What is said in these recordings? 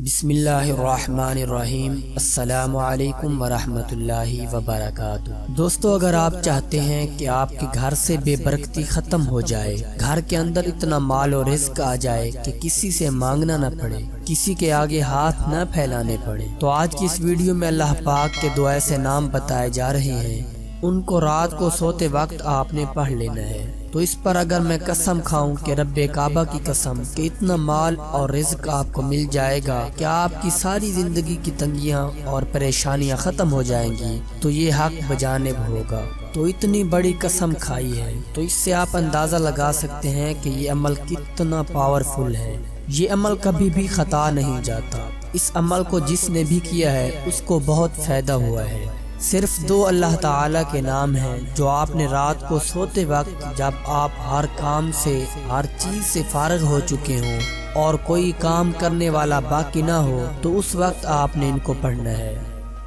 بسم اللہ الرحمن الرحیم۔ السلام علیکم ورحمۃ اللہ وبرکاتہ۔ دوستو، اگر آپ چاہتے ہیں کہ آپ کے گھر سے بے برکتی ختم ہو جائے، گھر کے اندر اتنا مال و رزق آ جائے کہ کسی سے مانگنا نہ پڑے، کسی کے آگے ہاتھ نہ پھیلانے پڑے، تو آج کی اس ویڈیو میں اللہ پاک کے دو ایسے نام بتائے جا رہے ہیں، ان کو رات کو سوتے وقت آپ نے پڑھ لینا ہے۔ تو اس پر اگر میں قسم کھاؤں کہ رب کعبہ کی قسم کہ اتنا مال اور رزق آپ کو مل جائے گا کہ آپ کی ساری زندگی کی تنگیاں اور پریشانیاں ختم ہو جائیں گی، تو یہ حق بجانب ہوگا۔ تو اتنی بڑی قسم کھائی ہے، تو اس سے آپ اندازہ لگا سکتے ہیں کہ یہ عمل کتنا پاورفل ہے۔ یہ عمل کبھی بھی خطا نہیں جاتا۔ اس عمل کو جس نے بھی کیا ہے اس کو بہت فائدہ ہوا ہے۔ صرف دو اللہ تعالیٰ کے نام ہیں جو آپ نے رات کو سوتے وقت، جب آپ ہر کام سے، ہر چیز سے فارغ ہو چکے ہوں اور کوئی کام کرنے والا باقی نہ ہو، تو اس وقت آپ نے ان کو پڑھنا ہے۔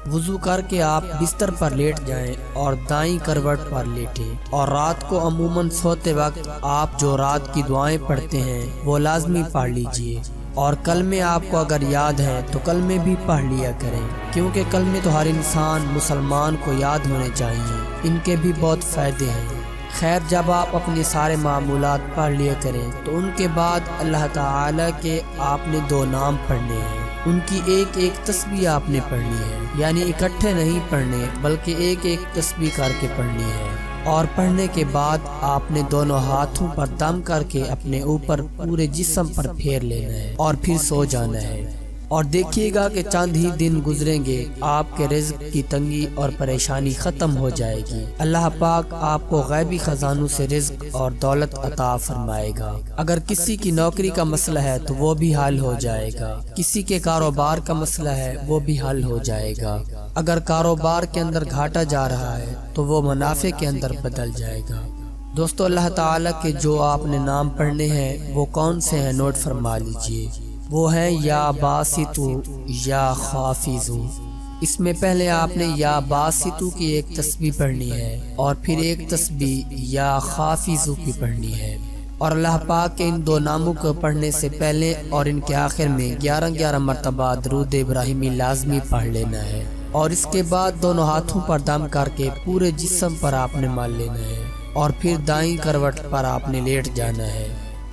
وضو کر کے آپ بستر پر لیٹ جائیں اور دائیں کروٹ پر لیٹیں، اور رات کو عموماً سوتے وقت آپ جو رات کی دعائیں پڑھتے ہیں وہ لازمی پڑھ لیجئے، اور کلمے آپ کو اگر یاد ہیں تو کلمے بھی پڑھ لیا کریں، کیونکہ کلمے تو ہر انسان مسلمان کو یاد ہونے چاہیے، ان کے بھی بہت فائدے ہیں۔ خیر، جب آپ اپنے سارے معمولات پڑھ لیا کریں تو ان کے بعد اللہ تعالیٰ کے آپ نے دو نام پڑھنے ہیں، ان کی ایک ایک تسبیح آپ نے پڑھنی ہے، یعنی اکٹھے نہیں پڑھنے بلکہ ایک ایک تسبیح کر کے پڑھنی ہے، اور پڑھنے کے بعد آپ نے دونوں ہاتھوں پر دم کر کے اپنے اوپر پورے جسم پر پھیر لینا ہے اور پھر سو جانا ہے، اور دیکھیے گا کہ چند ہی دن گزریں گے، آپ کے رزق کی تنگی اور پریشانی ختم ہو جائے گی۔ اللہ پاک آپ کو غیبی خزانوں سے رزق اور دولت عطا فرمائے گا۔ اگر کسی کی نوکری کا مسئلہ ہے تو وہ بھی حل ہو جائے گا، کسی کے کاروبار کا مسئلہ ہے وہ بھی حل ہو جائے گا، اگر کاروبار کے اندر گھاٹا جا رہا ہے تو وہ منافع کے اندر بدل جائے گا۔ دوستو، اللہ تعالیٰ کے جو آپ نے نام پڑھنے ہیں وہ کون سے ہیں، نوٹ فرما لیجئے۔ وہ ہیں یا باسطو، یا خافضو۔ اس میں پہلے آپ نے یا باسطو کی ایک تسبیح پڑھنی ہے اور پھر ایک تسبیح یا خافضو کی پڑھنی ہے، اور اللہ پاک کے ان دو ناموں کو پڑھنے سے پہلے اور ان کے آخر میں 11 مرتبہ درود ابراہیمی لازمی پڑھ لینا ہے، اور اس کے بعد دونوں ہاتھوں پر دم کر کے پورے جسم پر آپ نے مال لینا ہے، اور پھر دائیں کروٹ پر آپ نے لیٹ جانا ہے،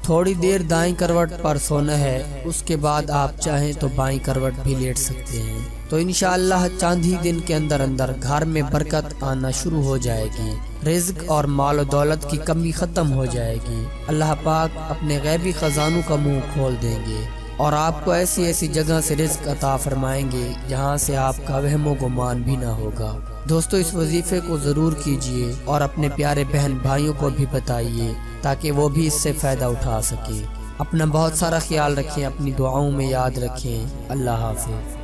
تھوڑی دیر دائیں کروٹ پر سونا ہے، اس کے بعد آپ چاہیں تو بائیں کروٹ بھی لیٹ سکتے ہیں، تو انشاءاللہ چند ہی دن کے اندر اندر گھر میں برکت آنا شروع ہو جائے گی، رزق اور مال و دولت کی کمی ختم ہو جائے گی، اللہ پاک اپنے غیبی خزانوں کا منہ کھول دیں گے، اور آپ کو ایسی ایسی جگہ سے رزق عطا فرمائیں گے جہاں سے آپ کا وہم و گمان بھی نہ ہوگا۔ دوستو، اس وظیفے کو ضرور کیجئے اور اپنے پیارے بہن بھائیوں کو بھی بتائیے تاکہ وہ بھی اس سے فائدہ اٹھا سکیں۔ اپنا بہت سارا خیال رکھیں، اپنی دعاؤں میں یاد رکھیں۔ اللہ حافظ۔